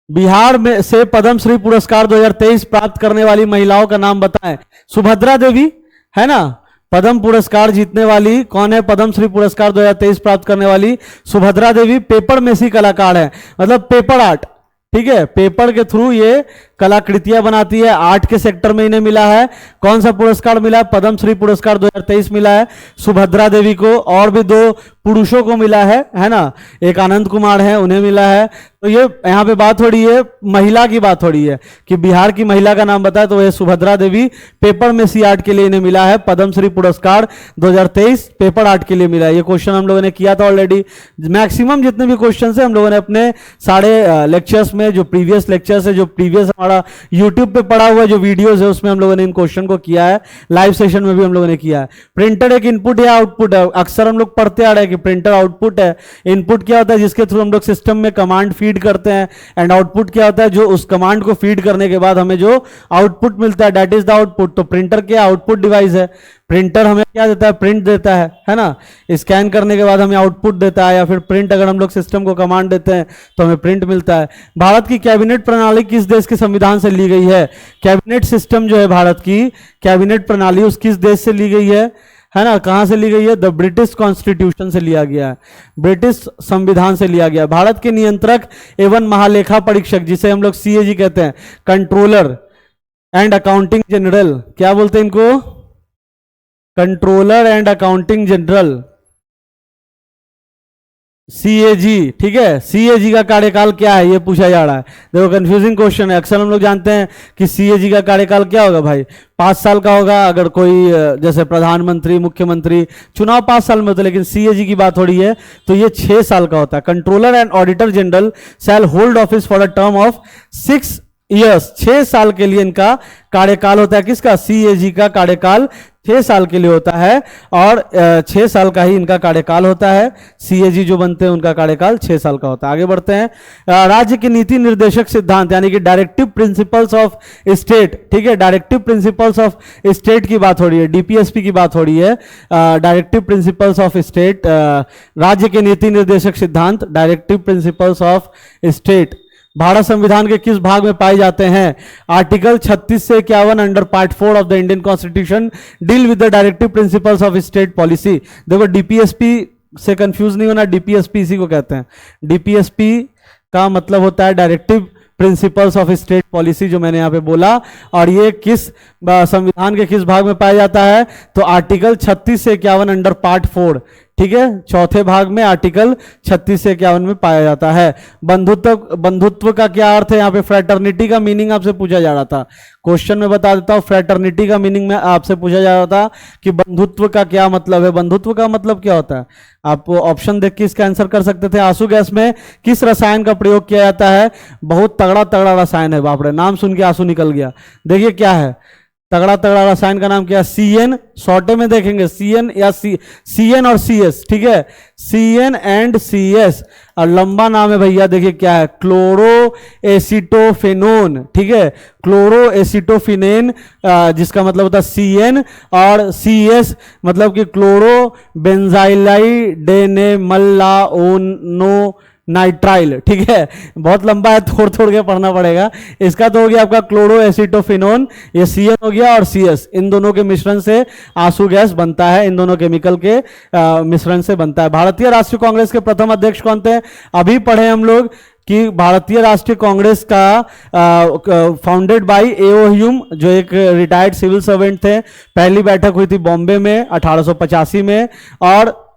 बिहार में से पद्मश्री पुरस्कार 2023 प्राप्त करने वाली महिलाओं का नाम बताएं। सुभद्रा देवी है ना, पद्म पुरस्कार जीतने वाली कौन है? पद्मश्री पुरस्कार 2023 प्राप्त करने वाली सुभद्रा देवी पेपर मेसी कलाकार है, मतलब पेपर आर्ट, ठीक है, पेपर के थ्रू ये कलाकृतियां बनाती है। आर्ट के सेक्टर में इन्हें मिला है कौन सा पुरस्कार मिला है? पद्मश्री पुरस्कार 2023 मिला है सुभद्रा देवी को। और भी 2 पुरुषों को मिला है ना, एक आनंद कुमार है, उन्हें मिला है। तो ये यहाँ पे बात हो रही है, महिला की बात हो रही है कि बिहार की महिला का नाम बताए, तो ये सुभद्रा देवी पेपर मेसी आर्ट के लिए इन्हें मिला है पद्मश्री पुरस्कार 2023 पेपर आर्ट के लिए मिला है। ये क्वेश्चन हम लोगों ने किया था ऑलरेडी। मैक्सिमम जितने भी क्वेश्चन है हम लोगों ने अपने सारे लेक्चर्स में, जो प्रीवियस लेक्चर्स है, जो प्रीवियस हमारा यूट्यूब पे पड़ा हुआ जो वीडियोस है, उसमें हम लोगों ने इन क्वेश्चन को किया है। लाइव सेशन में भी हम लोगों ने किया है। प्रिंटर एक इनपुट या आउटपुट है? अक्सर हम लोग पढ़ते आ रहे हैं कि प्रिंटर आउटपुट है। इनपुट क्या होता है? जिसके थ्रू हम लोग सिस्टम में कमांड फीड करते हैं। एंड आउटपुट क्या होता है? जो उस कमांड को फीड करने के बाद हमें जो आउटपुट मिलता है, दैट इज द आउटपुट। तो प्रिंटर क्या आउटपुट डिवाइस है। प्रिंटर हमें क्या देता है? प्रिंट देता है ना, स्कैन करने के बाद हमें आउटपुट देता है, या फिर प्रिंट अगर हम लोग सिस्टम को कमांड देते हैं तो हमें प्रिंट मिलता है। भारत की कैबिनेट प्रणाली किस देश के संविधान से ली गई है? कैबिनेट सिस्टम जो है भारत की कैबिनेट प्रणाली, उस किस देश से ली गई है ना, कहां से ली गई है? द ब्रिटिश कॉन्स्टिट्यूशन से लिया गया है, ब्रिटिश संविधान से लिया गया है। भारत के नियंत्रक एवं महालेखा परीक्षक, जिसे हम लोग सीएजी कहते हैं, कंट्रोलर एंड अकाउंटिंग जनरल, क्या बोलते हैं इनको? Controller and accounting general, CAG, ठीक है। सीएजी का कार्यकाल क्या है, ये पूछा जा रहा है। देखो कंफ्यूजिंग क्वेश्चन है। अक्सर हम लोग जानते हैं कि सीएजी का कार्यकाल क्या होगा भाई, 5 साल का होगा। अगर कोई जैसे प्रधानमंत्री, मुख्यमंत्री, चुनाव 5 साल में होता है, लेकिन सीएजी की बात हो रही है तो ये 6 साल का होता है। Controller and auditor general shall hold office for a term of 6 years, 6 साल के लिए इनका कार्यकाल होता है। किसका? सीएजी का कार्यकाल 6 साल के लिए होता है, और 6 साल का ही इनका कार्यकाल होता है। सीएजी जो बनते हैं उनका कार्यकाल 6 साल का होता है। आगे बढ़ते हैं। राज्य के नीति निर्देशक सिद्धांत यानी कि डायरेक्टिव प्रिंसिपल्स ऑफ स्टेट, ठीक है, डायरेक्टिव प्रिंसिपल्स ऑफ स्टेट की बात हो रही है, डीपीएसपी की बात हो रही है। डायरेक्टिव प्रिंसिपल्स ऑफ स्टेट, राज्य के नीति निर्देशक सिद्धांत, directive principles of state Bharat संविधान के किस भाग में पाए जाते हैं? आर्टिकल 36 से 51 under part 4 of the Indian constitution deal with the directive principles of state policy. देखो डीपीएसपी से कंफ्यूज नहीं होना, डीपीएसपी इसी को कहते हैं। डीपीएसपी का मतलब होता है directive principles of state policy, जो मैंने यहां पे बोला। और ये किस संविधान के किस भाग में पाया जाता है? तो आर्टिकल 36 से 51 अंडर पार्ट 4, ठीक है, चौथे भाग में आर्टिकल 36 से 51 में पाया जाता है। बंधुत्व का क्या अर्थ है? यहाँ पे फ्रेटर्निटी का मीनिंग आपसे पूछा जा रहा था। क्वेश्चन में बता देता हूं, फ्रेटर्निटी का मीनिंग में आपसे पूछा जा रहा था कि बंधुत्व का क्या मतलब है। बंधुत्व का मतलब क्या होता है? आप ऑप्शन देख के इसका आंसर कर सकते थे। आंसू गैस में किस रसायन का प्रयोग किया जाता है? बहुत तगड़ा तगड़ा रसायन है, बाप रे, नाम सुन के आंसू निकल गया। देखिए क्या है तगड़ा तगड़ा रसायन का नाम क्या है? सीएन, शॉर्टे में देखेंगे सीएन या सीएन और सीएस, ठीक है, सीएन एंड सीएस। और लंबा नाम है भैया, देखिए क्या है? क्लोरो एसिटोफेनोन, ठीक है, क्लोरो एसिटोफिनेन, जिसका मतलब होता है सीएन, और सीएस मतलब कि क्लोरो बेंजाइलाइडेनेमल्लाओनो नाइट्राइल, ठीक है, बहुत लंबा है, थोड़ थोड़ के पढ़ना पड़ेगा। इसका तो हो गया आपका क्लोरो एसिटोफिनोन, ये सीएन हो गया, और सीएस, इन दोनों के मिश्रण से आंसू गैस बनता है, इन दोनों केमिकल के मिश्रण से बनता है। भारतीय राष्ट्रीय कांग्रेस के प्रथम अध्यक्ष कौन थे? अभी पढ़े हम लोग कि भारतीय राष्ट्रीय कांग्रेस का फाउंडेड बाय एओ ह्यूम, जो एक रिटायर्ड सिविल सर्वेंट थे। पहली बैठक हुई थी बॉम्बे में 1885 में, और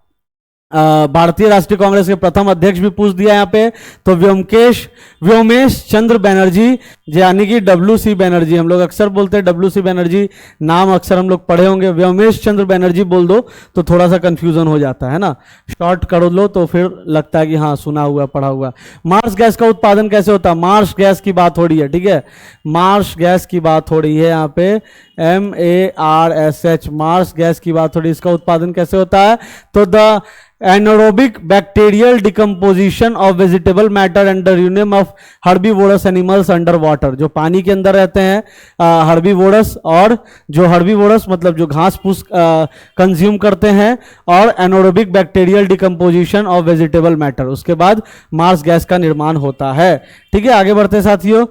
भारतीय राष्ट्रीय कांग्रेस के प्रथम अध्यक्ष भी पूछ दिया यहाँ पे, तो व्योमेश चंद्र बनर्जी, यानी कि WC बनर्जी, हम लोग अक्सर बोलते हैं WC बनर्जी, नाम अक्सर हम लोग पढ़े होंगे, व्योमेश चंद्र बनर्जी बोल दो तो थोड़ा सा कंफ्यूजन हो जाता है ना, शॉर्ट कर लो तो फिर लगता है कि हाँ सुना हुआ पढ़ा हुआ। मार्स गैस का उत्पादन कैसे होता है? मार्स गैस की बात हो रही है, ठीक है, मार्स गैस की बात हो रही है यहाँ पे, MARSH, मार्स गैस की बात हो रही है। इसका उत्पादन कैसे होता है? तो the anaerobic bacterial decomposition of vegetable matter under union of herbivorous animals under water, जो पानी के अंदर रहते हैं हर्बीवोरस, और जो हर्बीवोरस मतलब जो घास फूस कंज्यूम करते हैं, और anaerobic bacterial decomposition of vegetable matter, उसके बाद मार्स गैस का निर्माण होता है। ठीक है, आगे बढ़ते हैं साथियों।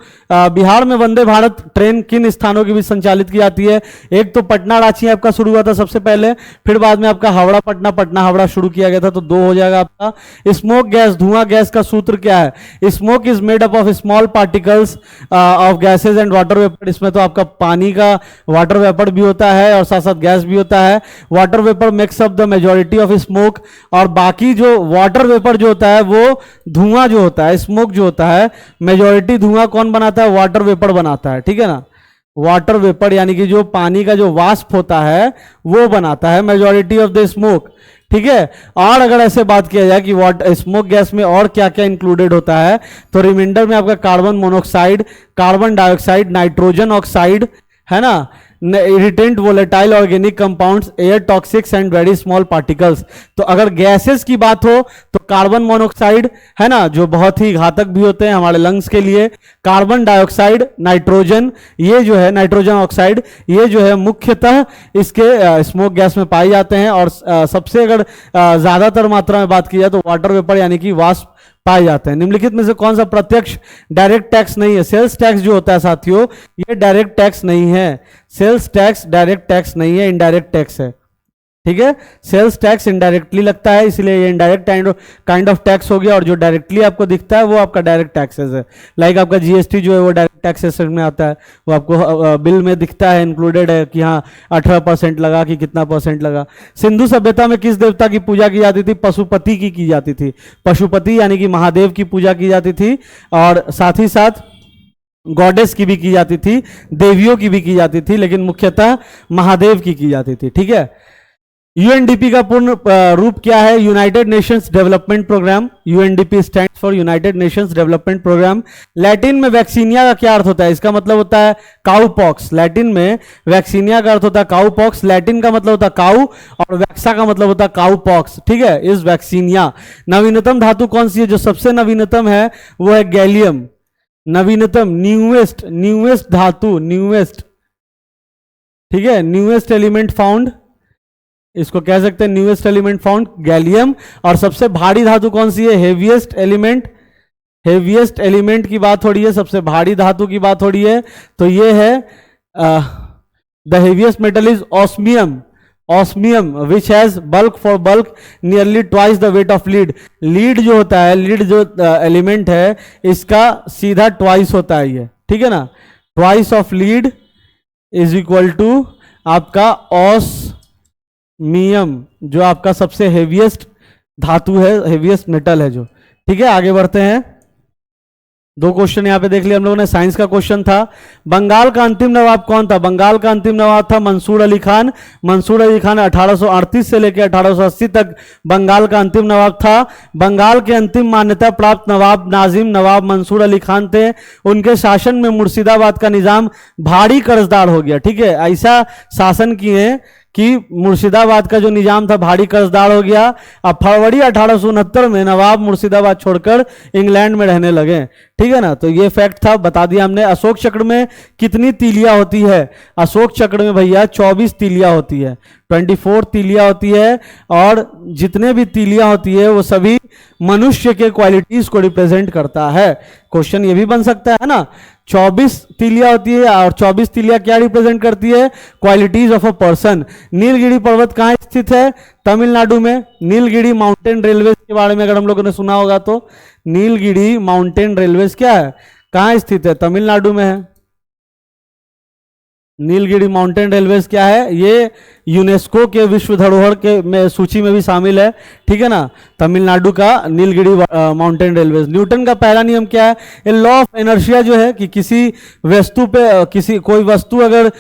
बिहार में वंदे भारत ट्रेन किन स्थानों के बीच संचालित की जाती है? एक तो पटना रांची आपका शुरू हुआ था सबसे पहले, फिर बाद में आपका हावड़ा पटना, पटना हावड़ा शुरू किया गया था, तो 2 हो जाएगा आपका। स्मोक गैस, धुआं गैस का सूत्र क्या है? Smoke is made up of small particles of gases and water vapour. इसमें तो आपका पानी का वाटर वेपर भी होता है और साथ साथ गैस भी होता है। Water vapour makes up the majority of smoke, और बाकी जो वाटर वेपर जो होता है वो धुआं जो होता है, स्मोक जो होता है, मेजॉरिटी धुआं कौन बनाता है? वाटर वेपर बनाता है, ठीक है ना। वाटर वेपर यानी कि जो पानी का जो वाष्प होता है वो बनाता है मेजॉरिटी ऑफ द स्मोक, ठीक है। और अगर ऐसे बात किया जाए कि स्मोक गैस में और क्या क्या इंक्लूडेड होता है, तो रिमाइंडर में आपका carbon monoxide, carbon dioxide, nitrogen oxide, है ना, irritant, volatile organic compounds, air toxics and very small particles. तो अगर गैसेस की बात हो तो कार्बन मोनोऑक्साइड, है ना, जो बहुत ही घातक भी होते हैं हमारे लंग्स के लिए, कार्बन डाइऑक्साइड, नाइट्रोजन, ये जो है नाइट्रोजन ऑक्साइड, ये जो है मुख्यतः इसके स्मोक गैस में पाए जाते हैं। और सबसे अगर ज्यादातर मात्रा में बात की जाए तो वाटर वेपर यानी कि वाष्प पाए जाते हैं। निम्नलिखित में से कौन सा प्रत्यक्ष डायरेक्ट टैक्स नहीं है? सेल्स टैक्स जो होता है साथियों, ये डायरेक्ट टैक्स नहीं है। सेल्स टैक्स डायरेक्ट टैक्स नहीं है, इनडायरेक्ट टैक्स है, ठीक है। सेल्स टैक्स इनडायरेक्टली लगता है, इसलिए ये इनडायरेक्ट काइंड ऑफ टैक्स हो गया, और जो डायरेक्टली आपको दिखता है वो आपका डायरेक्ट टैक्सेस है। लाइक आपका GST जो है वो डायरेक्ट टैक्सेस में आता है, वो आपको बिल में दिखता है, इंक्लूडेड है कि हाँ 18% लगा कि कितना % लगा। सिंधु सभ्यता में किस देवता की पूजा की जाती थी? पशुपति की जाती थी। पशुपति यानी कि महादेव की पूजा की जाती थी, और साथ ही साथ गॉडेस की भी की जाती थी, देवियों की भी की जाती थी, लेकिन मुख्यतः महादेव की जाती थी, ठीक है। UNDP का पूर्ण रूप क्या है? United Nations Development Programme. UNDP stands for United Nations Development Programme. Latin में वैक्सीनिया का क्या अर्थ होता है? इसका मतलब होता है काउ पॉक्स। लैटिन में वैक्सीनिया का अर्थ होता है काउ पॉक्स। लैटिन का मतलब होता है काउ, और वैक्सा का मतलब होता है काउ पॉक्स, ठीक है, इस वैक्सीनिया। नवीनतम धातु कौन सी है? जो सबसे नवीनतम है वो है गैलियम। नवीनतम, न्यूएस्ट धातु, न्यूएस्ट, ठीक है, न्यूएस्ट एलिमेंट फाउंड, इसको कह सकते हैं न्यूएस्ट एलिमेंट फाउंड, गैलियम। और सबसे भारी धातु कौन सी है? Heaviest element. हेवीएस्ट एलिमेंट की बात हो रही है, सबसे भारी धातु की बात हो रही है, तो ये है the heaviest metal is osmium. Osmium which has bulk for bulk nearly twice the weight of lead. Lead जो होता है, लीड जो एलिमेंट है, इसका सीधा ट्वाइस होता है ये, ठीक है ना। Twice of lead is equal to आपका ऑस्मियम, जो आपका सबसे हेवीएस्ट धातु है, हेवीएस्ट मेटल है जो, ठीक है। आगे बढ़ते हैं। 2 क्वेश्चन यहां पे देख लिया हम लोगों ने। साइंस का क्वेश्चन था, बंगाल का अंतिम नवाब कौन था? बंगाल का अंतिम नवाब था मंसूर अली खान। मंसूर अली खान 1838 से लेकर 1880 तक बंगाल का अंतिम नवाब था। बंगाल के अंतिम मान्यता प्राप्त नवाब नाजिम नवाब मंसूर अली खान थे। उनके शासन में मुर्शिदाबाद का निजाम भारी कर्जदार हो गया, ठीक है। ऐसा शासन किए कि मुर्शिदाबाद का जो निजाम था भारी कर्जदार हो गया। अब फरवरी 1869 में नवाब मुर्शिदाबाद छोड़कर इंग्लैंड में रहने लगे, ठीक है ना। तो ये फैक्ट था, बता दिया हमने। अशोक चक्र में कितनी तीलियां होती है? अशोक चक्र में भैया 24 तीलियां होती है, 24 तीलियां होती है। और जितने भी तीलियां होती है वो सभी मनुष्य के क्वालिटीज को रिप्रेजेंट करता है। क्वेश्चन ये भी बन सकता है ना, 24 तीलियां होती है और 24 तीलियां क्या रिप्रेजेंट करती है? Qualities of a person. Nilgiri पर्वत कहाँ स्थित है? तमिलनाडु में। नीलगिरी माउंटेन रेलवे के बारे में अगर हम लोगों ने सुना होगा तो, नीलगिरी माउंटेन रेलवे क्या है, कहाँ स्थित है? तमिलनाडु में है। नीलगिरी माउंटेन रेलवेज क्या है, ये यूनेस्को के विश्व धरोहर के में सूची में भी शामिल है, ठीक है ना, तमिलनाडु का नीलगिरी माउंटेन रेलवेज। न्यूटन का पहला नियम क्या है, ये लॉ ऑफ इनर्शिया जो है कि किसी वस्तु पे कोई वस्तु अगर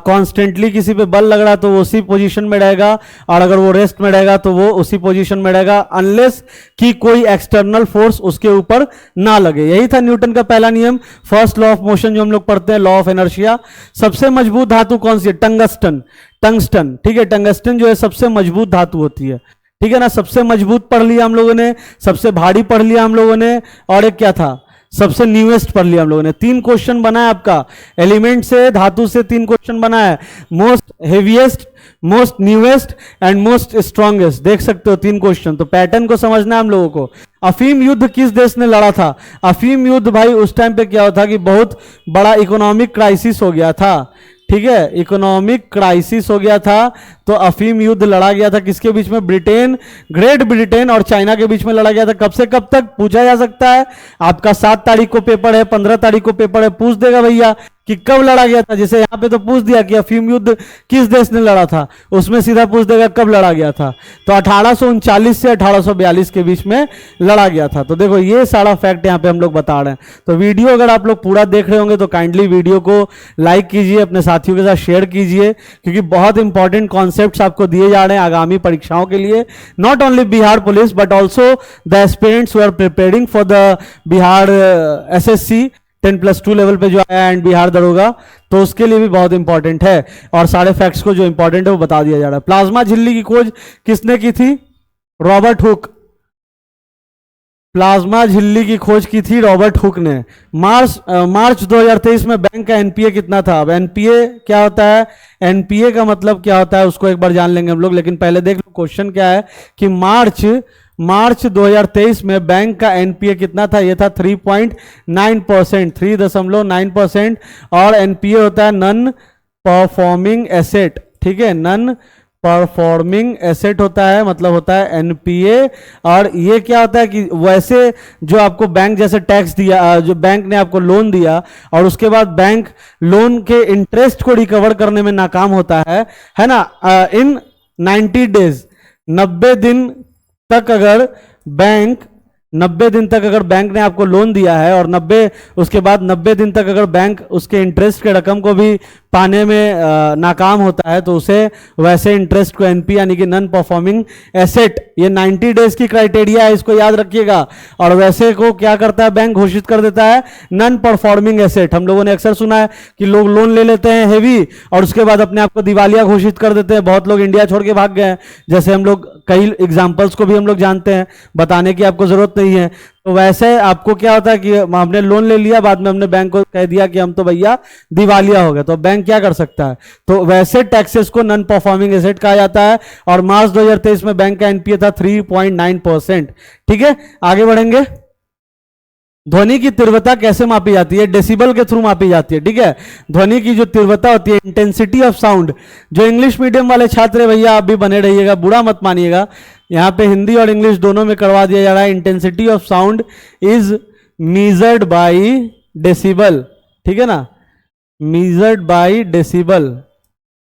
कॉन्स्टेंटली किसी पे बल लग रहा तो वो उसी पोजीशन में रहेगा, और अगर वो रेस्ट में रहेगा तो वो उसी पोजीशन में रहेगा, अनलेस कि कोई एक्सटर्नल फोर्स उसके ऊपर ना लगे। यही था न्यूटन का पहला नियम, फर्स्ट लॉ ऑफ मोशन जो हम लोग पढ़ते हैं, लॉ ऑफ इनर्शिया। सबसे मजबूत धातु कौन सी है, टंगस्टन, टंगस्टन, ठीक है, टंगस्टन जो है सबसे मजबूत धातु होती है, ठीक है ना। सबसे मजबूत पढ़ लिया हम लोगों ने, सबसे भारी पढ़ लिया हम लोगों ने, और एक क्या था, सबसे न्यूएस्ट पढ़ लिया हम लोगों ने। 3 क्वेश्चन बना है आपका, एलिमेंट से, धातु से 3 क्वेश्चन बना है, most heaviest, most newest and most strongest, देख सकते हो 3 क्वेश्चन। तो पैटर्न को समझना है हम लोगों को। अफीम युद्ध किस देश ने लड़ा था, अफीम युद्ध भाई उस टाइम पे क्या होता कि बहुत बड़ा इकोनॉमिक क्राइसिस हो गया था, ठीक है, इकोनॉमिक क्राइसिस हो गया था, तो अफीम युद्ध लड़ा गया था किसके बीच में, ब्रिटेन, ग्रेट ब्रिटेन और चाइना के बीच में लड़ा गया था। कब से कब तक पूछा जा सकता है, आपका 7 तारीख को पेपर है, 15 तारीख को पेपर है, पूछ देगा भैया कि कब लड़ा गया था। जैसे यहाँ पे तो पूछ दिया कि अफीम युद्ध किस देश ने लड़ा था, उसमें सीधा पूछ देगा कब लड़ा गया था, तो 1839 से 1842 के बीच में लड़ा गया था। तो देखो ये सारा फैक्ट यहाँ पे हम लोग बता रहे हैं। तो वीडियो अगर आप लोग पूरा देख रहे होंगे तो काइंडली वीडियो को लाइक कीजिए, अपने साथियों के साथ शेयर कीजिए, क्योंकि बहुत इंपॉर्टेंट कॉन्सेप्ट्स आपको दिए जा रहे हैं आगामी परीक्षाओं के लिए, not only Bihar police but also the aspirants who are preparing for the Bihar SSC 10+2 level पे जो आया एंड बिहार दरोगा, तो उसके लिए भी बहुत इंपॉर्टेंट है, और सारे फैक्ट्स को जो इंपॉर्टेंट है वो बता दिया जा रहा है। प्लाज्मा झिल्ली की खोज किसने की थी, रॉबर्ट हुक, प्लाज्मा झिल्ली की खोज की थी रॉबर्ट हुक ने। मार्च 2023 में बैंक का एनपीए कितना था। अब एनपीए क्या होता है, एनपीए का मतलब क्या होता है उसको एक बार जान लेंगे हम लोग, लेकिन पहले देख लो क्वेश्चन क्या है कि मार्च 2023 में बैंक का एनपीए कितना था, ये था 3.9%, 3.9%, और एनपीए होता है नन परफॉर्मिंग एसेट, ठीक है, नन परफॉर्मिंग एसेट होता है, मतलब होता है एनपीए। और ये क्या होता है कि वैसे जो आपको बैंक जैसे टैक्स दिया, जो बैंक ने आपको लोन दिया और उसके बाद बैंक लोन के इंटरेस्ट को रिकवर करने में नाकाम होता है ना, इन 90 डेज, 90 दिन तक अगर बैंक 90 दिन तक अगर बैंक ने आपको लोन दिया है और उसके बाद 90 दिन तक अगर बैंक उसके इंटरेस्ट के रकम को भी पाने में नाकाम होता है तो उसे वैसे इंटरेस्ट को एनपी यानी कि नॉन परफॉर्मिंग एसेट, ये 90 डेज की क्राइटेरिया है, इसको याद रखिएगा। और वैसे को क्या करता है बैंक, घोषित कर देता है नॉन परफॉर्मिंग एसेट। हम लोगों ने अक्सर सुना है कि लोग लोन ले लेते हैं हेवी और उसके बाद अपने आप को दिवालिया घोषित कर देते हैं, बहुत लोग इंडिया छोड़ के भाग गए हैं, जैसे हम लोग कई एग्जाम्पल्स को भी हम लोग जानते हैं, बताने की आपको जरूरत नहीं है। तो वैसे आपको क्या होता है कि हमने लोन ले लिया, बाद में हमने बैंक को कह दिया कि हम तो भैया दिवालिया हो गए, तो बैंक क्या कर सकता है, तो वैसे टैक्सेस को नॉन परफॉर्मिंग एसेट कहा जाता है। और मार्च 2023 में बैंक का एनपीए था 3.9%। ठीक है, आगे बढ़ेंगे। ध्वनि की तीव्रता कैसे मापी जाती है, डेसिबल के थ्रू मापी जाती है। ठीक है, ध्वनि की जो तीव्रता होती है, इंटेंसिटी ऑफ साउंड, जो इंग्लिश मीडियम वाले छात्र भैया आप भी बने रहिएगा, बुरा मत मानिएगा, यहाँ पे हिंदी और इंग्लिश दोनों में करवा दिया जा रहा है। Intensity of sound is measured by decibel, ठीक है ना, measured by decibel,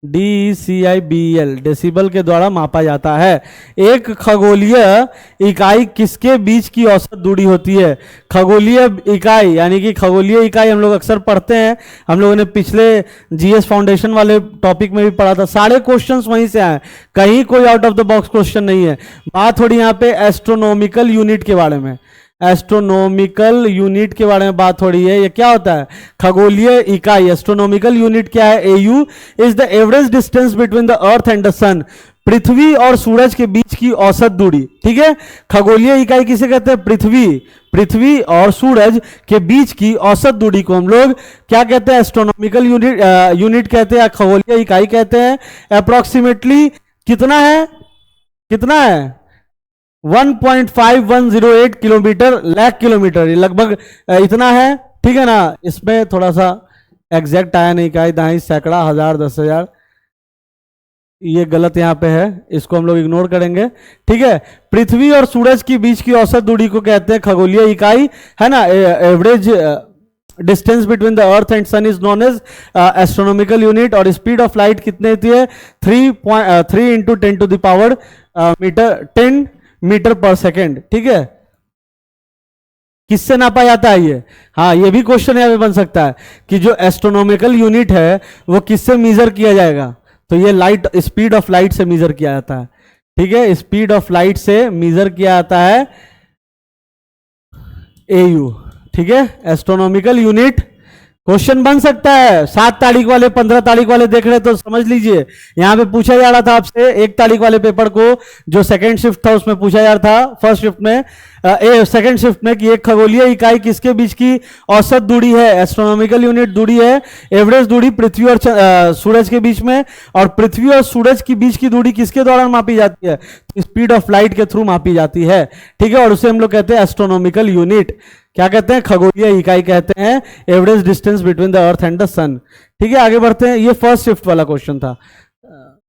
DECIBEL, decibel के द्वारा मापा जाता है। एक खगोलीय इकाई किसके बीच की औसत दूरी होती है, खगोलीय इकाई यानी कि खगोलीय इकाई हम लोग अक्सर पढ़ते हैं, हम लोगों ने पिछले GS फाउंडेशन वाले टॉपिक में भी पढ़ा था, सारे क्वेश्चंस वहीं से आए, कहीं कोई out of the box question नहीं है। बात थोड़ी यहाँ पे एस्ट्रोनॉमिकल यूनिट के बारे में, एस्ट्रोनॉमिकल यूनिट के बारे में बात हो रही है। ये क्या होता है, खगोलीय इकाई। एस्ट्रोनॉमिकल यूनिट क्या है, AU is the average distance between the earth and the sun, पृथ्वी और सूरज के बीच की औसत दूरी। ठीक है, खगोलीय इकाई किसे कहते हैं, पृथ्वी और सूरज के बीच की औसत दूरी को हम लोग क्या कहते हैं, एस्ट्रोनॉमिकल यूनिट कहते हैं, खगोलीय इकाई कहते हैं। अप्रोक्सीमेटली कितना है 1.5108 किलोमीटर लाख किलोमीटर, ये लगभग इतना है। ठीक है ना, इसमें थोड़ा सा एग्जैक्ट आया नहीं, का दाई सैकड़ा, हजार, 10,000, ये गलत यहाँ पे है, इसको हम लोग इग्नोर करेंगे। ठीक है, पृथ्वी और सूरज के बीच की औसत दूरी को कहते हैं खगोलीय इकाई, है ना, average distance between the earth and sun is known as astronomical unit, और स्पीड ऑफ लाइट कितनी होती है 3 into 10 to the power metre 10 metre पर सेकेंड। ठीक है, किससे नापा जाता है ये? हाँ, ये भी क्वेश्चन यहाँ पे बन सकता है कि जो एस्ट्रोनॉमिकल यूनिट है वो किससे मेजर किया जाएगा, तो ये लाइट, स्पीड ऑफ लाइट से मेजर किया जाता है। ठीक है, स्पीड ऑफ लाइट से मेजर किया जाता है AU। ठीक है, एस्ट्रोनॉमिकल यूनिट क्वेश्चन बन सकता है। 7 तारीख वाले 15 तारीख वाले देख रहे तो समझ लीजिए, यहां पे पूछा जा रहा था आपसे 1 तारीख वाले पेपर को, जो सेकंड शिफ्ट था उसमें पूछा जा रहा था, फर्स्ट शिफ्ट में सेकंड शिफ्ट में, कि एक खगोलीय इकाई किसके बीच की औसत दूरी है, एस्ट्रोनॉमिकल यूनिट दूरी है, एवरेज दूरी पृथ्वी और सूरज के बीच में, और पृथ्वी और सूरज के बीच की दूरी किसके दौरान मापी जाती है, तो स्पीड ऑफ लाइट के थ्रू मापी जाती है। ठीक है, और उसे हम लोग कहते हैं एस्ट्रोनॉमिकल यूनिट। क्या कहते हैं? खगोलीय इकाई कहते हैं average distance between the earth and the sun. ठीक है, आगे बढ़ते हैं। ये फर्स्ट शिफ्ट वाला क्वेश्चन था।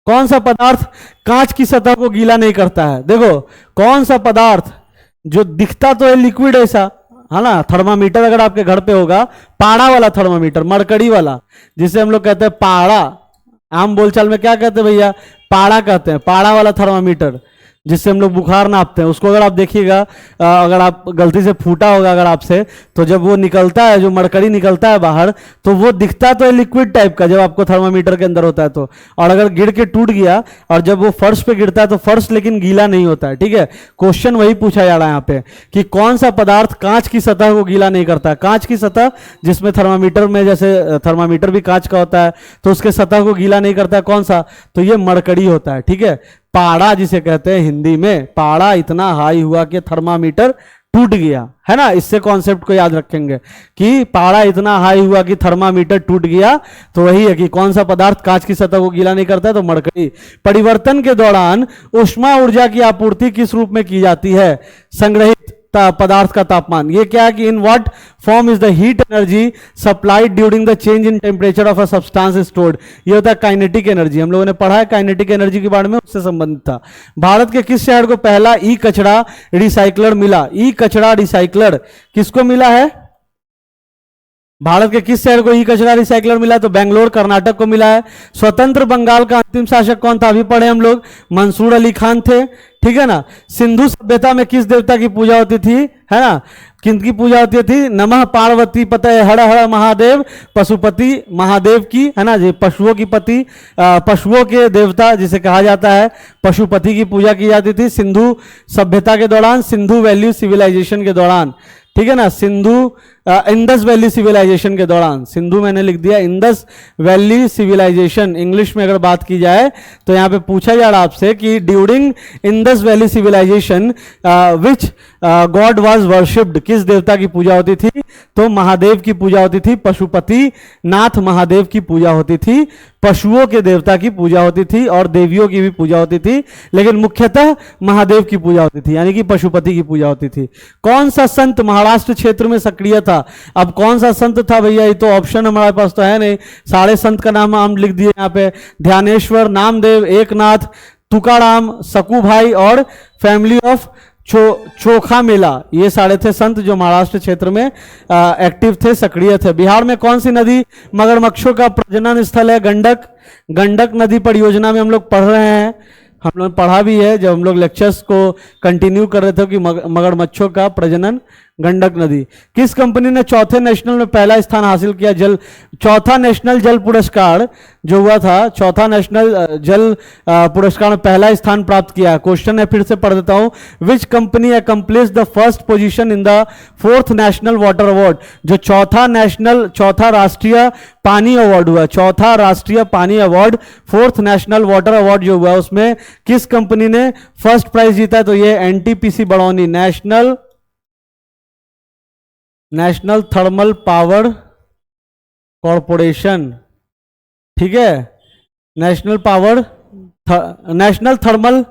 कौन सा पदार्थ कांच की सतह को गीला नहीं करता है? देखो, कौन सा पदार्थ जो दिखता तो है लिक्विड ऐसा, है ना, थर्मामीटर अगर आपके घर पे होगा, पाड़ा वाला थर्मामीटर, मरकड़ी वाला, जिसे हम लोग कहते हैं पाड़ा, आम बोलचाल में क्या कहते हैं भैया? पाड़ा कहते हैं, पाड़ा वाला थर्मामीटर, जिससे हम लोग बुखार नापते हैं। उसको अगर आप देखिएगा, अगर आप गलती से फूटा होगा अगर आपसे, तो जब वो निकलता है, जो मरकरी निकलता है बाहर, तो वो दिखता तो है लिक्विड टाइप का जब आपको थर्मामीटर के अंदर होता है तो, और अगर गिर के टूट गया और जब वो फर्श पे गिरता है तो फर्श लेकिन गीला नहीं होता है। ठीक है, क्वेश्चन वही पूछा जा रहा है यहाँ पे कि कौन सा पदार्थ कांच की सतह को गीला नहीं करता है। कांच की सतह, जिसमें थर्मामीटर में, जैसे थर्मामीटर भी कांच का होता है, तो उसके सतह को गीला नहीं करता है, कौन सा? तो ये मरकड़ी होता है। ठीक है, पाड़ा जिसे कहते हैं हिंदी में, पाड़ा इतना हाई हुआ कि थर्मामीटर टूट गया, है ना। इससे कॉन्सेप्ट को याद रखेंगे कि पाड़ा इतना हाई हुआ कि थर्मामीटर टूट गया, तो वही है कि कौन सा पदार्थ कांच की सतह को गीला नहीं करता है, तो मरकरी। परिवर्तन के दौरान ऊष्मा ऊर्जा की आपूर्ति किस रूप में की जाती है? संग्रहित पदार्थ का तापमान। ये क्या है कि in what form is the heat energy supplied during the change in temperature of a substance stored. ये होता है काइनेटिक एनर्जी, हम लोगों ने पढ़ा है काइनेटिक एनर्जी के बारे में, उससे संबंधित था। भारत के किस शहर को पहला ई कचरा रिसाइक्लर मिला? ई कचरा रिसाइक्लर किसको मिला है? भारत के किस शहर को ई कचरा रिसाइक्लर मिला? तो बेंगलोर, कर्नाटक को मिला है। स्वतंत्र बंगाल का अंतिम शासक कौन था? अभी पढ़े हम लोग, मंसूर अली खान थे। ठीक है ना। सिंधु सभ्यता में किस देवता की पूजा होती थी, है ना? किनकी पूजा होती थी? नमः पार्वती पतये हर हर महादेव, पशुपति महादेव की, है ना जी, पशुओं की पति, पशुओं के देवता जिसे कहा जाता है, पशुपति की पूजा की जाती थी सिंधु सभ्यता के दौरान, सिंधु वैली सिविलाइजेशन के दौरान। ठीक है ना, सिंधु इंडस वैली सिविलाइजेशन के दौरान। सिंधु मैंने लिख दिया, इंडस वैली सिविलाइजेशन इंग्लिश में अगर बात की जाए तो यहाँ पे पूछा जा रहा आपसे कि during Indus valley civilisation which god was worshipped, किस देवता की पूजा होती थी? तो महादेव की पूजा होती थी, पशुपति नाथ महादेव की पूजा होती थी, पशुओं के देवता की पूजा होती थी और देवियों की भी पूजा होती थी, लेकिन मुख्यतः महादेव की पूजा होती थी, यानी कि पशुपति की पूजा होती थी। कौन सा संत महाराष्ट्र क्षेत्र में सक्रिय था? अब कौन सा संत था भैया, ये तो ऑप्शन हमारे पास तो है नहीं, सारे संत का नाम हम लिख दिए यहाँ पे। ध्यानेश्वर, नामदेव, एकनाथ, तुकाराम, सकूभाई और फैमिली ऑफ चोखा मेला, ये सारे थे संत जो महाराष्ट्र क्षेत्र में एक्टिव थे, सक्रिय थे। बिहार में कौन सी नदी मगरमच्छों का प्रजनन स्थल है? गंडक। गंडक नदी परियोजना में हम लोग पढ़ रहे हैं, हम लोग पढ़ा भी है जब हम लोग लेक्चर्स को कंटिन्यू कर रहे थे कि मगरमच्छों का प्रजनन गंडक नदी। किस कंपनी ने चौथे नेशनल में पहला स्थान हासिल किया? चौथा नेशनल जल पुरस्कार जो हुआ था, चौथा नेशनल जल पुरस्कार में पहला स्थान प्राप्त किया। क्वेश्चन है, फिर से पढ़ देता हूं। Which company accomplish the first position in the fourth national water award? जो चौथा राष्ट्रीय पानी अवार्ड हुआ, चौथा राष्ट्रीय पानी award, fourth national water award जो हुआ, उसमें किस कंपनी ने फर्स्ट प्राइज जीता? तो ये NTPC Badauni, national thermal power corporation. ठीक है, नेशनल थर्मल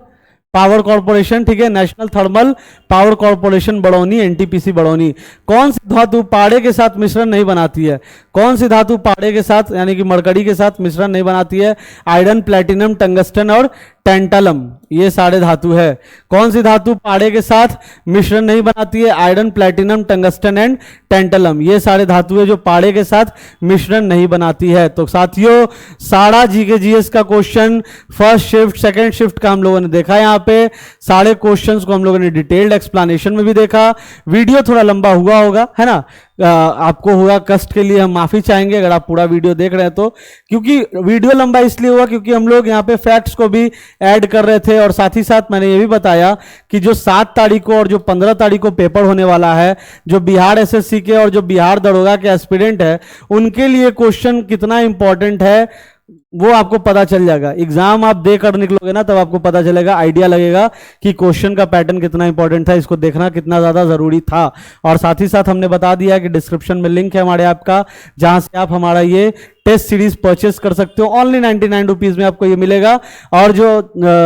पावर कॉरपोरेशन, ठीक है, national thermal power corporation Badauni, NTPC Badauni. कौन सी धातु पाड़े के साथ मिश्रण नहीं बनाती है? कौन सी धातु पाड़े के साथ यानी कि मरकड़ी के साथ मिश्रण नहीं बनाती है? आयरन, प्लेटिनम, टंगस्टन और टेंटलम, ये साढ़े धातु है। कौन सी धातु पाड़े के साथ मिश्रण नहीं बनाती है? Iron, platinum, tungsten and tantalum. ये सारे धातु है जो पाड़े के साथ मिश्रण नहीं बनाती है। तो साथियों, सारा जीके जीएस का question first shift second shift का हम लोगों ने देखा। यहाँ पे सारे क्वेश्चंस को हम लोगों ने डिटेल्ड एक्सप्लेनेशन में भी देखा। वीडियो थोड़ा लंबा हुआ होगा, है ना, आपको हुआ कष्ट के लिए हम माफी चाहेंगे अगर आप पूरा वीडियो देख रहे हैं तो, क्योंकि वीडियो लंबा इसलिए हुआ क्योंकि हम लोग यहाँ पे फैक्ट्स को भी ऐड कर रहे थे और साथ ही साथ मैंने ये भी बताया कि जो 7 तारीख को और जो 15 तारीख को पेपर होने वाला है, जो बिहार एसएससी के और जो बिहार दरोगा के एस्पिरेंट है, उनके लिए क्वेश्चन कितना इंपॉर्टेंट है वो आपको पता चल जाएगा। एग्जाम आप दे कर निकलोगे ना, तब आपको पता चलेगा, आइडिया लगेगा कि क्वेश्चन का पैटर्न कितना इंपॉर्टेंट था, इसको देखना कितना ज्यादा जरूरी था। और साथ ही साथ हमने बता दिया कि डिस्क्रिप्शन में लिंक है हमारे ऐप का, जहां से आप हमारा ये टेस्ट सीरीज परचेस कर सकते हो। ओनली 99 रुपीज में आपको ये मिलेगा। और जो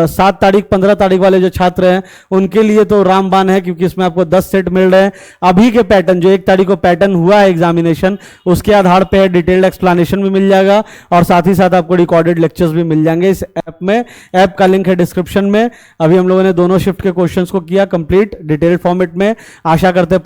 7 तारीख 15 तारीख वाले जो छात्र हैं उनके लिए तो रामबान है, क्योंकि इसमें आपको 10 सेट मिल रहे हैं। अभी के पैटर्न जो 1 तारीख को पैटर्न हुआ है एग्जामिनेशन, उसके आधार पर डिटेल्ड एक्सप्लेनेशन भी मिल जाएगा और साथ ही साथ आपको रिकॉर्डेड लेक्चर्स भी मिल जाएंगे इस ऐप में। ऐप का लिंक है डिस्क्रिप्शन में। अभी हम लोगों ने दोनों शिफ्ट के क्वेश्चंस को किया कंप्लीट डिटेल्ड फॉर्मेट में। आशा करते हैं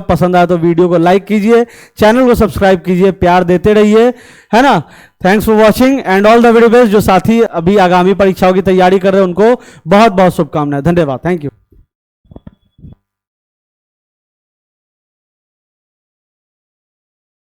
पसंद आया तो वीडियो को लाइक कीजिए, चैनल को सब्सक्राइब कीजिए, प्यार देते रहिए, है ना। Thanks for watching and all the very best. जो साथी अभी आगामी परीक्षाओं की तैयारी कर रहे हैं उनको बहुत बहुत शुभकामनाएं। धन्यवाद, थैंक यू।